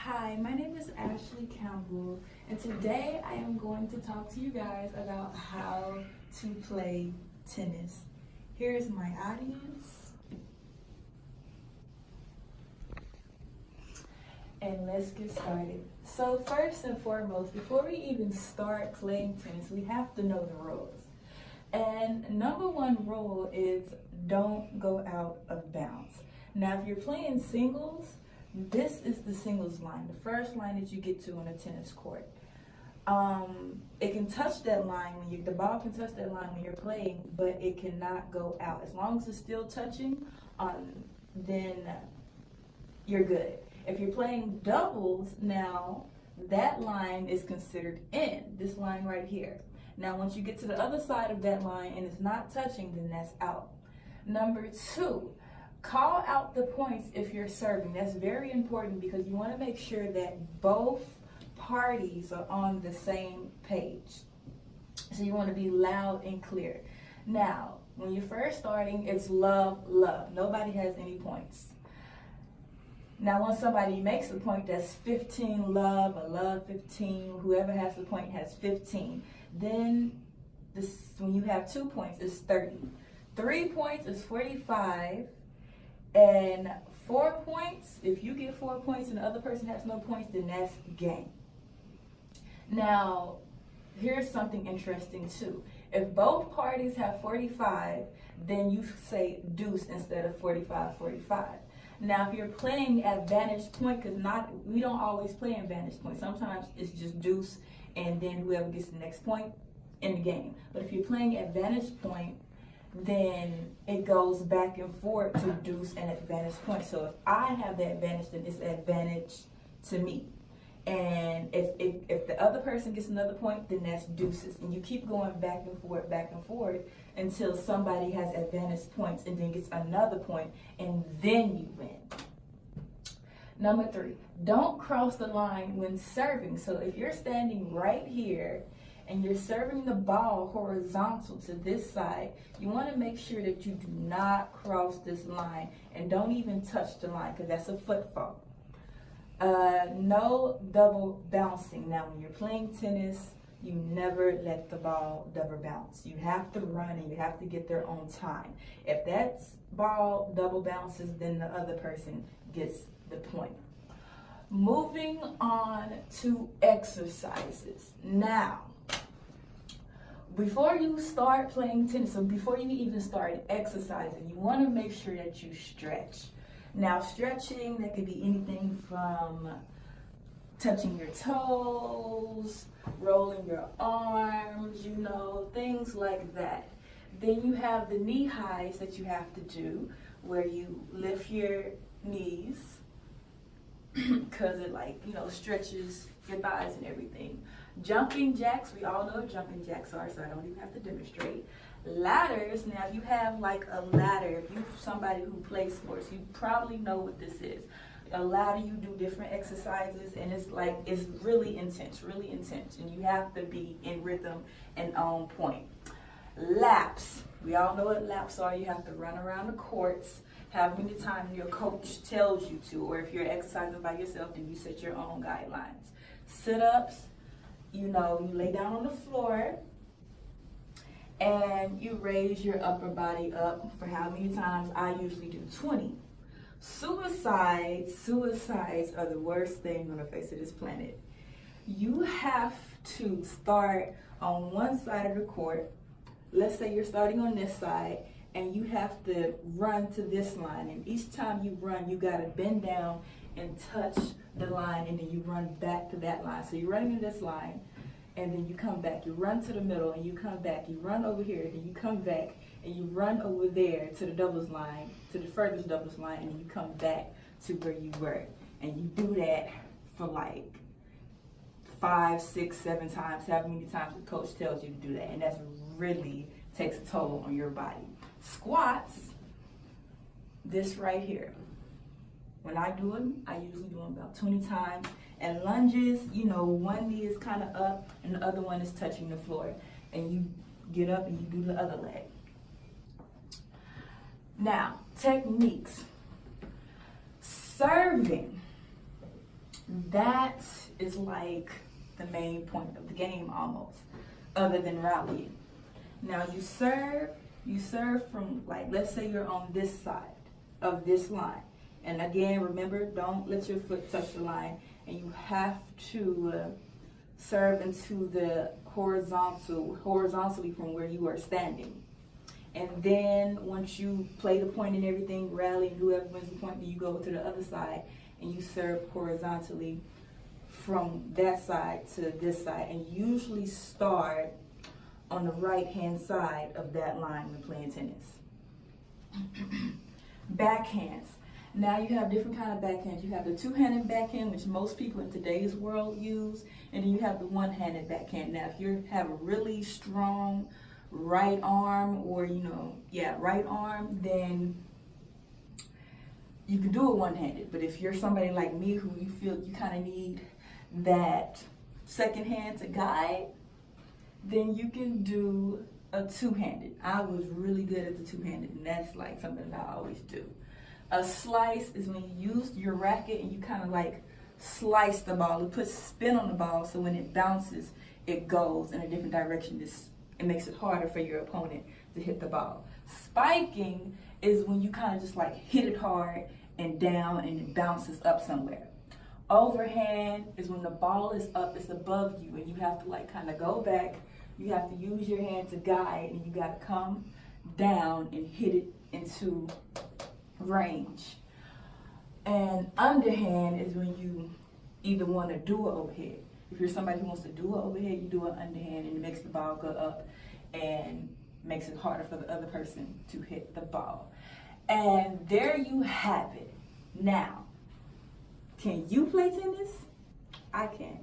Hi, my name is Ashley Campbell, and today I am going to talk to you guys about how to play tennis. Here's my audience, and let's get started. So first and foremost, before we even start playing tennis, we have to know the rules. And number one rule is don't go out of bounds. Now, if you're playing singles, this is the singles line, the first line that you get to on a tennis court. It can touch that line the ball can touch that line when you're playing, but it cannot go out. As long as it's still touching, then you're good. If you're playing doubles, now that line is considered in, this line right here. Now, once you get to the other side of that line and it's not touching, then that's out. Number two, call out the points if you're serving. That's very important because you want to make sure that both parties are on the same page. So you want to be loud and clear. Now, when you're first starting, it's love, love. Nobody has any points. Now, once somebody makes a point, that's 15 love, a love 15. Whoever has the point has 15. Then when you have 2 points, it's 30. 3 points is 45. And 4 points, if you get 4 points and the other person has no points, then that's game. Now, here's something interesting too. If both parties have 45, then you say deuce instead of 45-45. Now, if you're playing at vantage point, because we don't always play in vantage point. Sometimes it's just deuce, and then whoever gets the next point in the game. But if you're playing at vantage point, then it goes back and forth to deuce and advantage point. So if I have the advantage, then it's advantage to me. And if the other person gets another point, then that's deuces. And you keep going back and forth until somebody has advantage points and then gets another point, and then you win. Number 3, don't cross the line when serving. So if you're standing right here and you're serving the ball horizontal to this side, you want to make sure that you do not cross this line and don't even touch the line, because that's a foot fault. No double bouncing. Now, when you're playing tennis, you never let the ball double bounce. You have to run and you have to get there on time. If that ball double bounces, then the other person gets the point. Moving on to exercises. Now, before you start playing tennis, or before you even start exercising, you want to make sure that you stretch. Now, stretching, that could be anything from touching your toes, rolling your arms, things like that. Then you have the knee highs that you have to do, where you lift your knees, because it stretches your thighs and everything. Jumping jacks, we all know what jumping jacks are, so I don't even have to demonstrate. Ladders, now if you have like a ladder, if you're somebody who plays sports, you probably know what this is. A ladder, you do different exercises, and it's really intense, and you have to be in rhythm and on point. Laps, we all know what laps are. You have to run around the courts however many times your coach tells you to, or if you're exercising by yourself, then you set your own guidelines. Sit-ups, you lay down on the floor and you raise your upper body up for how many times? I usually do 20. Suicides are the worst thing on the face of this planet. You have to start on one side of the court. Let's say you're starting on this side, and you have to run to this line. And each time you run, you gotta bend down and touch the line, and then you run back to that line. So you're running in this line, and then you come back. You run to the middle, and you come back. You run over here, and you come back, and you run over there to the doubles line, to the furthest doubles line, and then you come back to where you were. And you do that for like 5, 6, 7 times, however many times the coach tells you to do that. And that's really takes a toll on your body. Squats, this right here. When I do them, I usually do them about 20 times. And lunges, one knee is kind of up and the other one is touching the floor. And you get up and you do the other leg. Now, techniques. Serving. that is like the main point of the game almost, other than rallying. Now you serve from, like, let's say you're on this side of this line. And again, remember, don't let your foot touch the line. And you have to serve into the horizontally from where you are standing. And then once you play the point and everything, rally, and whoever wins the point, then you go to the other side and you serve horizontally from that side to this side. And usually start on the right-hand side of that line when playing tennis. Backhands. Now you have different kind of backhands. You have the two-handed backhand, which most people in today's world use, and then you have the one-handed backhand. Now if you have a really strong right arm, or right arm, then you can do it one-handed. But if you're somebody like me who you feel you kind of need that second hand to guide, then you can do a two-handed. I was really good at the two-handed, and that's like something that I always do. A slice is when you use your racket and you kind of like slice the ball. It puts spin on the ball, so when it bounces, it goes in a different direction. It makes it harder for your opponent to hit the ball. Spiking is when you kind of just like hit it hard and down and it bounces up somewhere. Overhand is when the ball is up, it's above you, and you have to like kind of go back. You have to use your hand to guide, and you got to come down and hit it into range. And underhand is when you either want to do an overhead. If you're somebody who wants to do an overhead, you do an underhand, and it makes the ball go up and makes it harder for the other person to hit the ball. And there you have it. Now, can you play tennis? I can.